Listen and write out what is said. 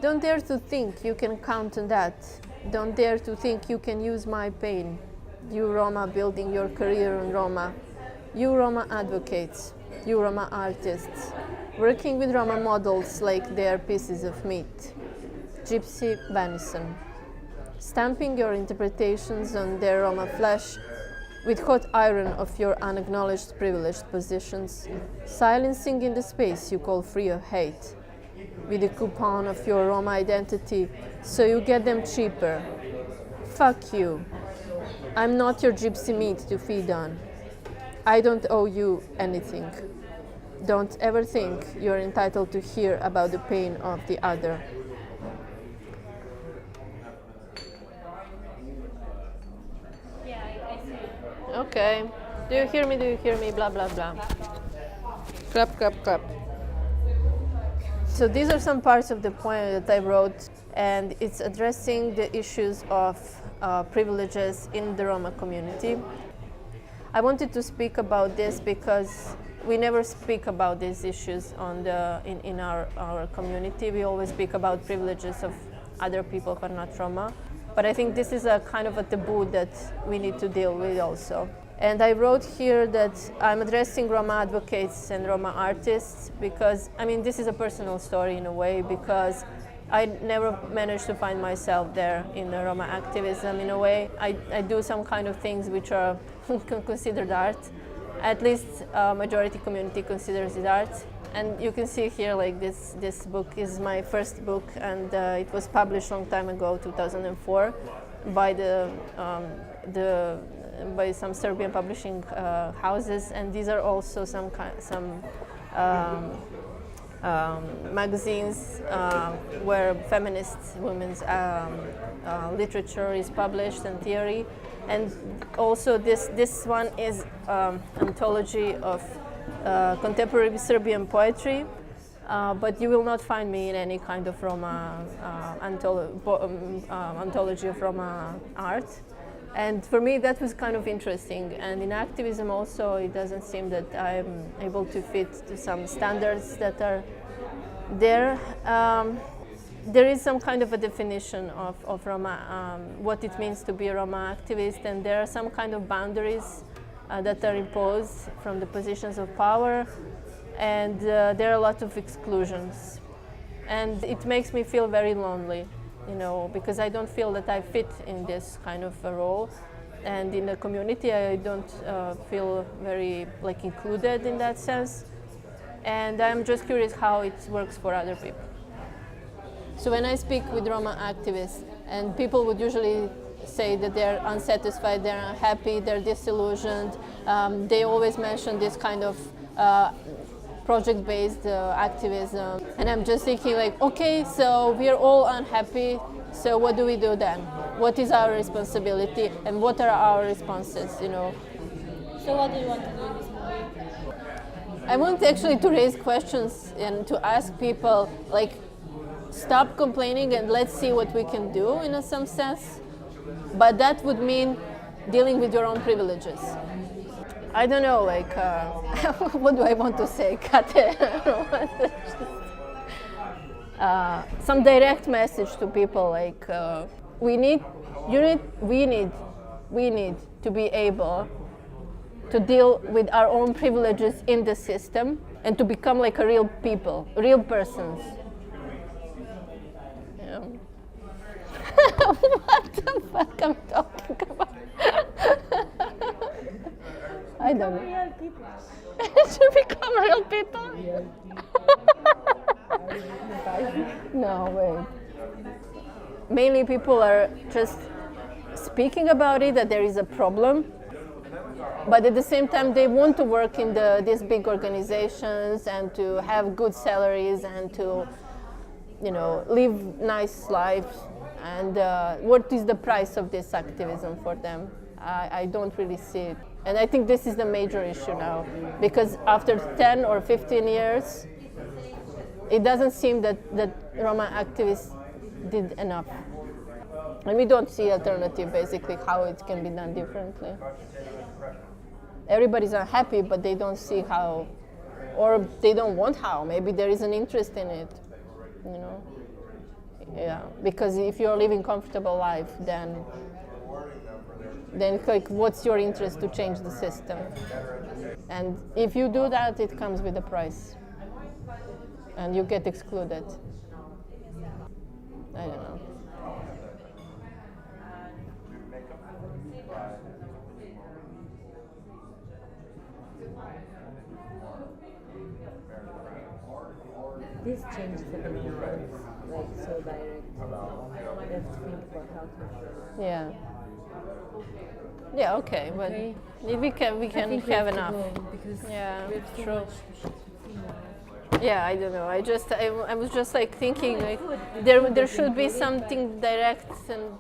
Don't dare to think you can count on that. Don't dare to think you can use my pain. You Roma building your career on Roma. You Roma advocates. You Roma artists. Working with Roma models like they are pieces of meat. Gypsy, Venison. Stamping your interpretations on their Roma flesh with hot iron of your unacknowledged privileged positions. Silencing in the space you call free of hate. With a coupon of your Roma identity so you get them cheaper. Fuck you. I'm not your gypsy meat to feed on. I don't owe you anything. Don't ever think you're entitled to hear about the pain of the other. Yeah, I see. Okay. Do you hear me? Do you hear me? Blah, blah, blah. Clap, clap, clap. So these are some parts of the poem that I wrote, and it's addressing the issues of privileges in the Roma community. I wanted to speak about this because we never speak about these issues in our community. We always speak about privileges of other people who are not Roma. But I think this is a kind of a taboo that we need to deal with also. And I wrote here that I'm addressing Roma advocates and Roma artists because, I mean, this is a personal story in a way because I never managed to find myself there in the Roma activism in a way. I do some kind of things which are considered art. At least majority community considers it art. And you can see here, like this book is my first book, and it was published a long time ago, 2004, by by some Serbian publishing houses, and these are also some magazines where feminist women's literature is published and theory, and also this one is anthology of contemporary Serbian poetry, but you will not find me in any kind of Roma anthology of Roma art. And for me that was kind of interesting, and in activism also it doesn't seem that I'm able to fit to some standards that are there. There is some kind of a definition of Roma, what it means to be a Roma activist, and there are some kind of boundaries that are imposed from the positions of power, and there are a lot of exclusions. And it makes me feel very lonely, you know, because I don't feel that I fit in this kind of a role, and in the community I don't feel very included in that sense, and I'm just curious how it works for other people. So when I speak with Roma activists, and people would usually say that they're unsatisfied, they're unhappy, they're disillusioned, they always mention this kind of project-based activism, and I'm just thinking okay, so we're all unhappy, so what do we do then? What is our responsibility, and what are our responses, you know? So what do you want to do in this movie? I want actually to raise questions and to ask people, stop complaining and let's see what we can do in some sense, but that would mean dealing with your own privileges. I don't know, what do I want to say, Kate? Some direct message to people, we need to be able to deal with our own privileges in the system and to become like a real people, real persons. Yeah. What the fuck I'm talking about? I don't know. Real people. To become real people? No, wait. Mainly people are just speaking about it, that there is a problem, but at the same time they want to work in these big organizations and to have good salaries and to, live nice lives. And what is the price of this activism for them? I don't really see it. And I think this is the major issue now, because after 10 or 15 years, it doesn't seem that Roma activists did enough. And we don't see alternative, basically, how it can be done differently. Everybody's unhappy, but they don't see how, or they don't want how. Maybe there is an interest in it, Yeah, because if you're living comfortable life, then like, what's your interest to change the system? And if you do that, it comes with a price, and you get excluded. I don't know. These changes have been like so direct. You have to think about how to. Yeah. Yeah. Okay. But Okay. we can I think we have to enough. go because Yeah. we have too True. much to see. Yeah. I don't know. I was just like thinking like there should be something direct and